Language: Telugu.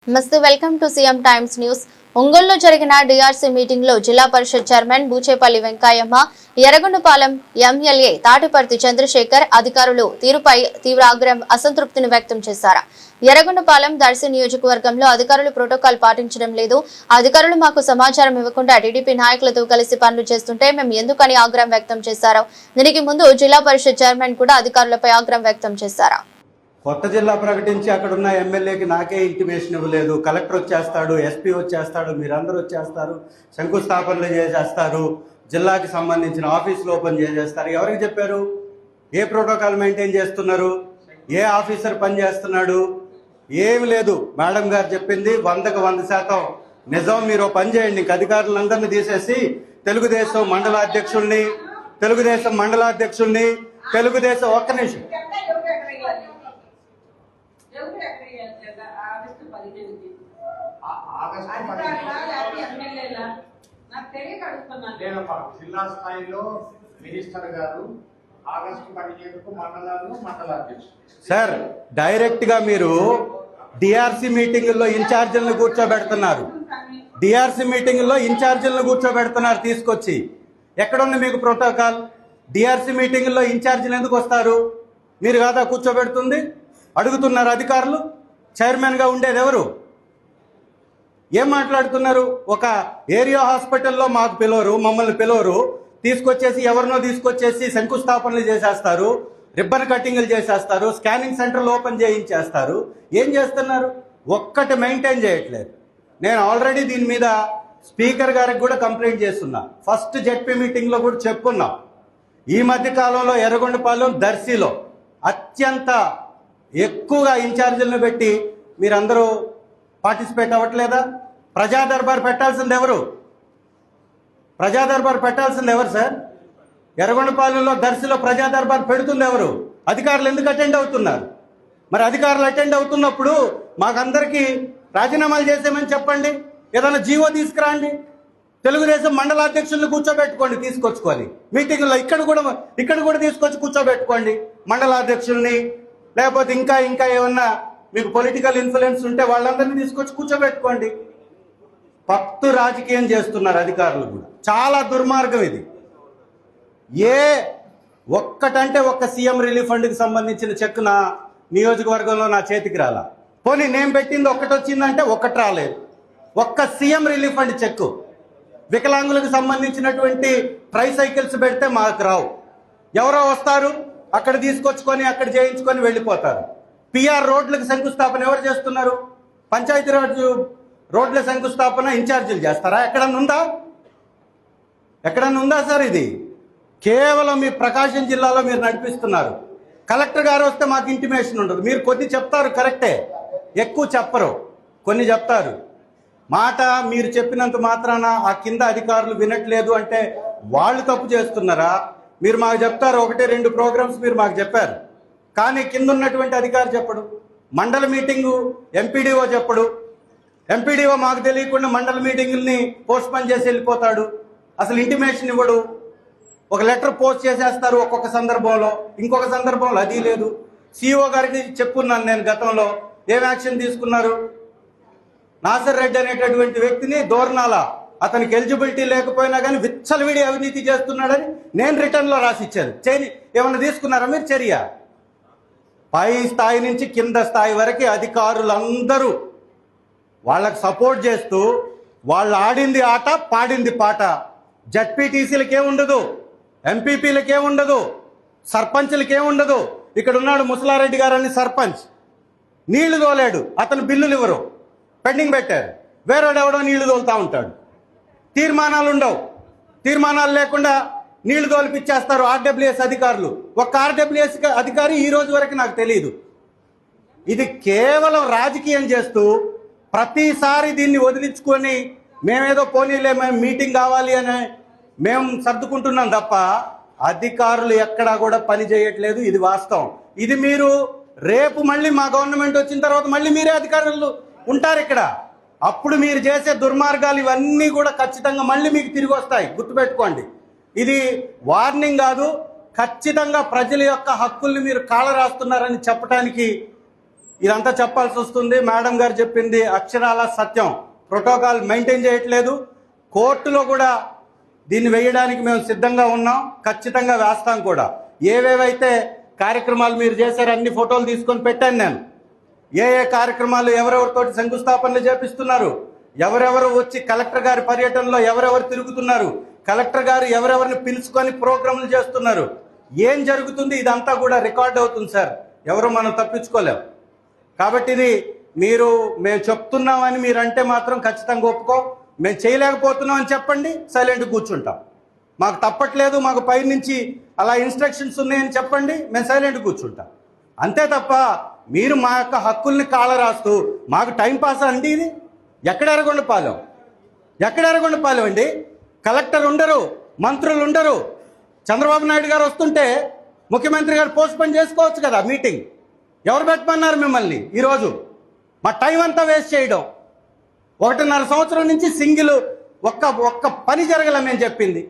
నమస్తే welcome to CM times news. ఒంగోలులో జరిగిన డిఆర్సీ మీటింగ్ లో జిల్లా పరిషత్ చైర్మన్ బూచేపల్లి వెంకయ్యమ్మ, ఎర్రగొండపాలెం ఎమ్మెల్యే తాటిపర్తి చంద్రశేఖర్ అధికారులు తీరుపై తీవ్ర ఆగ్రహం, అసంతృప్తిని వ్యక్తం చేశారు. ఎర్రగొండపాలెం దర్శి నియోజకవర్గంలో అధికారులు ప్రోటోకాల్ పాటించడం లేదు. అధికారులు మాకు సమాచారం ఇవ్వకుండా టీడీపీ నాయకులతో కలిసి పనులు చేస్తుంటే మేము ఎందుకని ఆగ్రహం వ్యక్తం చేశారు. దీనికి ముందు జిల్లా పరిషత్ చైర్మన్ కూడా అధికారులపై ఆగ్రహం వ్యక్తం చేశారు. కొత్త జిల్లా ప్రకటించి అక్కడ ఉన్న ఎమ్మెల్యేకి నాకే ఇంటిమేషన్ ఇవ్వలేదు. కలెక్టర్ వచ్చేస్తాడు, ఎస్పీ వచ్చేస్తాడు, మీరందరూ వచ్చేస్తారు, శంకుస్థాపనలు చేసేస్తారు, జిల్లాకి సంబంధించిన ఆఫీసులు ఓపెన్ చేసేస్తారు. ఎవరికి చెప్పారు? ఏ ప్రోటోకాల్ మెయింటైన్ చేస్తున్నారు? ఏ ఆఫీసర్ పని చేస్తున్నాడు? ఏమి లేదు. మేడం గారు చెప్పింది 100కు 100% నిజం. మీరు పని చేయండి, ఇంక అధికారులందరినీ తీసేసి తెలుగుదేశం మండలాధ్యక్షుల్ని ఒక్క నిమిషం జిల్లా స్థాయిలో మినిస్టర్ గారు ఆగస్టు 15కు మండలాధ్యక్షుడు సార్, డైరెక్ట్ గా మీరు డిఆర్సీ మీటింగుల్లో ఇన్ఛార్జీలను కూర్చోబెడుతున్నారు తీసుకొచ్చి. ఎక్కడుంది మీకు ప్రోటోకాల్? డిఆర్సీ మీటింగుల్లో ఇన్ఛార్జీలు ఎందుకు వస్తారు? మీరు కాదా కూర్చోబెడుతుంది? అడుగుతున్నారు అధికారులు. చైర్మన్ గా ఉండేది ఎవరు? ఏం మాట్లాడుతున్నారు? ఒక ఏరియా హాస్పిటల్లో మాకు పిలవరు, మమ్మల్ని పిలవరు, ఎవరినో తీసుకొచ్చేసి శంకుస్థాపనలు చేసేస్తారు, రిబ్బన్ కటింగ్లు చేసేస్తారు, స్కానింగ్ సెంటర్లు ఓపెన్ చేయించేస్తారు. ఏం చేస్తున్నారు? ఒక్కటి మెయింటైన్ చేయట్లేదు. నేను ఆల్రెడీ దీని మీద స్పీకర్ గారికి కూడా కంప్లైంట్ చేస్తున్నా. ఫస్ట్ జెడ్పీ మీటింగ్లో కూడా చెప్పున్నా. ఈ మధ్య కాలంలో ఎర్రగొండపాలెం దర్శిలో అత్యంత ఎక్కువగా ఇన్ఛార్జీలను పెట్టి మీరందరూ పార్టిసిపేట్ అవ్వట్లేదా? ప్రజా దర్బార్ పెట్టాల్సింది ఎవరు సార్? ఎర్రగొండపాలెంలో దర్శిలో ప్రజా దర్బార్ పెడుతుంది ఎవరు? అధికారులు ఎందుకు అటెండ్ అవుతున్నారు? మరి అధికారులు అటెండ్ అవుతున్నప్పుడు మాకందరికీ రాజీనామాలు చేసేమని చెప్పండి, ఏదైనా జీవో తీసుకురండి. తెలుగుదేశం మండలాధ్యక్షులను కూర్చోబెట్టుకోండి, తీసుకొచ్చుకొని మీటింగ్లో ఇక్కడ కూడా తీసుకొచ్చి కూర్చోబెట్టుకోండి మండలాధ్యక్షుల్ని. లేకపోతే ఇంకా ఏమన్నా మీకు పొలిటికల్ ఇన్ఫ్లుయెన్స్ ఉంటే వాళ్ళందరినీ తీసుకొచ్చి కూర్చోబెట్టుకోండి. పక్తు రాజకీయం చేస్తున్నారు అధికారులు కూడా. చాలా దుర్మార్గం ఇది. ఒక్క సీఎం రిలీఫ్ ఫండ్కి సంబంధించిన చెక్ నా నియోజకవర్గంలో నా చేతికి రాలా. పోనీ నేను పెట్టింది ఒక్కటి వచ్చిందంటే ఒక్కటి రాలేదు. ఒక్క సీఎం రిలీఫ్ ఫండ్ చెక్. వికలాంగులకు సంబంధించినటువంటి ట్రైసైకిల్స్ పెడితే మాకు రావు. ఎవరో వస్తారు, అక్కడ తీసుకొచ్చుకొని అక్కడ చేయించుకొని వెళ్ళిపోతారు. పిఆర్ రోడ్లకు శంకుస్థాపన ఎవరు చేస్తున్నారు? పంచాయతీరాజ్ రోడ్ల శంకుస్థాపన ఇన్ఛార్జీలు చేస్తారా? ఎక్కడన్నా ఉందా సార్? ఇది కేవలం మీ ప్రకాశం జిల్లాలో మీరు నడిపిస్తున్నారు. కలెక్టర్ గారు వస్తే మాకు ఇంటిమేషన్ ఉండదు. మీరు కొద్ది చెప్తారు, కరెక్టే, ఎక్కువ చెప్పరు, కొన్ని చెప్తారు. మాట మీరు చెప్పినంత మాత్రాన ఆ కింద అధికారులు వినట్లేదు అంటే వాళ్ళు తప్పు చేస్తున్నారా? మీరు మాకు చెప్తారు, 1-2 ప్రోగ్రామ్స్ మీరు మాకు చెప్పారు, కానీ కింద ఉన్నటువంటి అధికారి చెప్పడు. మండల మీటింగు ఎంపీడీఓ చెప్పడు. ఎంపీడీఓ మాకు తెలియకుండా మండల మీటింగుల్ని పోస్ట్పోన్ చేసి వెళ్ళిపోతాడు. అసలు ఇంటిమేషన్ ఇవ్వడు. ఒక లెటర్ పోస్ట్ చేసేస్తారు ఒక్కొక్క సందర్భంలో, ఇంకొక సందర్భంలో అది లేదు. సిఇఓ గారికి చెప్పున్నాను నేను గతంలో. ఏం యాక్షన్ తీసుకున్నారు? నాసర్ రెడ్డి అనేటటువంటి వ్యక్తిని దోర్నాల, అతనికి ఎలిజిబిలిటీ లేకపోయినా కానీ విచ్చలవిడి అవినీతి చేస్తున్నాడని నేను రిటర్న్లో రాసిచ్చాను. ఏమన్నా తీసుకున్నారా మీరు చర్య? పై స్థాయి నుంచి కింద స్థాయి వరకు అధికారులందరూ వాళ్ళకు సపోర్ట్ చేస్తూ వాళ్ళు ఆడింది ఆట, పాడింది పాట. జడ్పీటీసీలకేముండదు, ఎంపీపీలకేముండదు, సర్పంచ్లకేముండదు. ఇక్కడ ఉన్నాడు ముసలారెడ్డి గారు అని సర్పంచ్, నీళ్లు తోలాడు, అతను బిల్లులు ఇవ్వరు, పెండింగ్ పెట్టారు. వేరేవాడెవడో నీళ్లు తోలుతూ ఉంటాడు. తీర్మానాలు ఉండవు. తీర్మానాలు లేకుండా నీళ్లు తోలిపిచ్చేస్తారు ఆర్డబ్ల్యూఎస్ అధికారులు. ఒక్క ఆర్డబ్ల్యూఎస్ అధికారి ఈ రోజు వరకు నాకు తెలియదు. ఇది కేవలం రాజకీయం చేస్తూ ప్రతిసారి దీన్ని వదిలించుకొని మేమేదో పోనీలే, మేము మీటింగ్ కావాలి అని మేము సర్దుకుంటున్నాం తప్ప అధికారులు ఎక్కడా కూడా పని చేయట్లేదు. ఇది వాస్తవం. ఇది మీరు రేపు మళ్ళీ మా గవర్నమెంట్ వచ్చిన తర్వాత మళ్ళీ మీరే అధికారులు ఉంటారు ఇక్కడ. అప్పుడు మీరు చేసే దుర్మార్గాలు ఇవన్నీ కూడా ఖచ్చితంగా మళ్ళీ మీకు తిరిగి వస్తాయి, గుర్తుపెట్టుకోండి. ఇది వార్నింగ్ కాదు, ఖచ్చితంగా ప్రజల యొక్క హక్కుల్ని మీరు కాలరాస్తున్నారని చెప్పడానికి ఇదంతా చెప్పాల్సి వస్తుంది. మేడం గారు చెప్పింది అక్షరాల సత్యం. ప్రోటోకాల్ మెయింటైన్ చేయట్లేదు. కోర్టులో కూడా దీన్ని వేయడానికి మేము సిద్ధంగా ఉన్నాం, ఖచ్చితంగా వేస్తాం కూడా. ఏవేవైతే కార్యక్రమాలు మీరు చేశారో అన్ని ఫోటోలు తీసుకొని పెట్టాను నేను. ఏ కార్యక్రమాలు ఎవరెవరితోటి శంకుస్థాపనలు చేపిస్తున్నారు, ఎవరెవరు వచ్చి కలెక్టర్ గారి పర్యటనలో ఎవరెవరు తిరుగుతున్నారు, కలెక్టర్ గారు ఎవరెవరిని పిలుచుకొని ప్రోగ్రాంలు చేస్తున్నారు, ఏం జరుగుతుంది, ఇదంతా కూడా రికార్డ్ అవుతుంది సార్. ఎవరు మనం తప్పించుకోలేం. కాబట్టి ఇది మేము చెప్తున్నామని మీరు అంటే మాత్రం ఖచ్చితంగా ఒప్పుకో. మేము చేయలేకపోతున్నాం అని చెప్పండి, సైలెంట్ కూర్చుంటాం. మాకు తప్పట్లేదు, మాకు పై నుంచి అలా ఇన్స్ట్రక్షన్స్ ఉన్నాయని చెప్పండి, మేము సైలెంట్ కూర్చుంటాం. అంతే తప్ప మీరు మా యొక్క హక్కుల్ని కాళ్ళ రాస్తూ మాకు టైం పాస్ అండి ఇది. ఎక్కడ ఎర్రగొండపాలెం అండి? కలెక్టర్ ఉండరు, మంత్రులు ఉండరు. చంద్రబాబు నాయుడు గారు వస్తుంటే ముఖ్యమంత్రి గారు పోస్ట్పోన్ చేసుకోవచ్చు కదా మీటింగ్. ఎవరు పెట్టమన్నారు మిమ్మల్ని? ఈరోజు మా టైం అంతా వేస్ట్ చేయడం. 1.5 సంవత్సరం నుంచి సింగిల్ ఒక్క పని జరగలే మేము చెప్పింది.